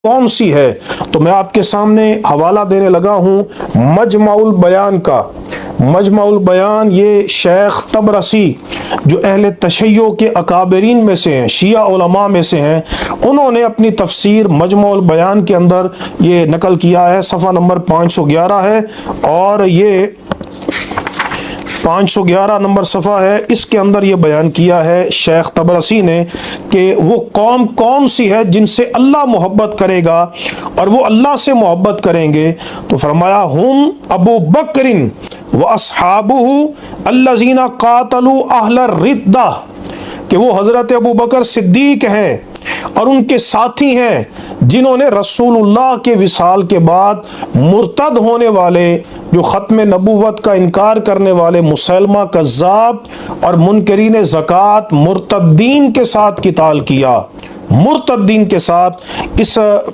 کون سی ہے؟ تو میں آپ کے سامنے حوالہ دینے لگا ہوں مجمع البیان کا۔ مجمع البیان یہ شیخ طبرسی جو اہل تشیع کے اکابرین میں سے ہیں، شیعہ علماء میں سے ہیں، انہوں نے اپنی تفسیر مجمع البیان کے اندر یہ نقل کیا ہے۔ صفحہ نمبر 511 ہے اور یہ 511 نمبر صفحہ ہے، اس کے اندر یہ بیان کیا ہے شیخ طبرسی نے کہ وہ قوم کون سی ہے جن سے اللہ محبت کرے گا اور وہ اللہ سے محبت کریں گے۔ تو فرمایا ہم ابو بکر و اصحابہ الذین قاتلوا اہل الردہ، کہ وہ حضرت ابو بکر صدیق ہیں اور ان کے ساتھی ہیں جنہوں نے رسول اللہ کے وصال کے بعد مرتد ہونے والے، جو ختم نبوت کا انکار کرنے والے مسلمہ کذاب اور منکرین زکوٰۃ مرتدین کے ساتھ قتال کیا۔ مرتدین کے ساتھ اس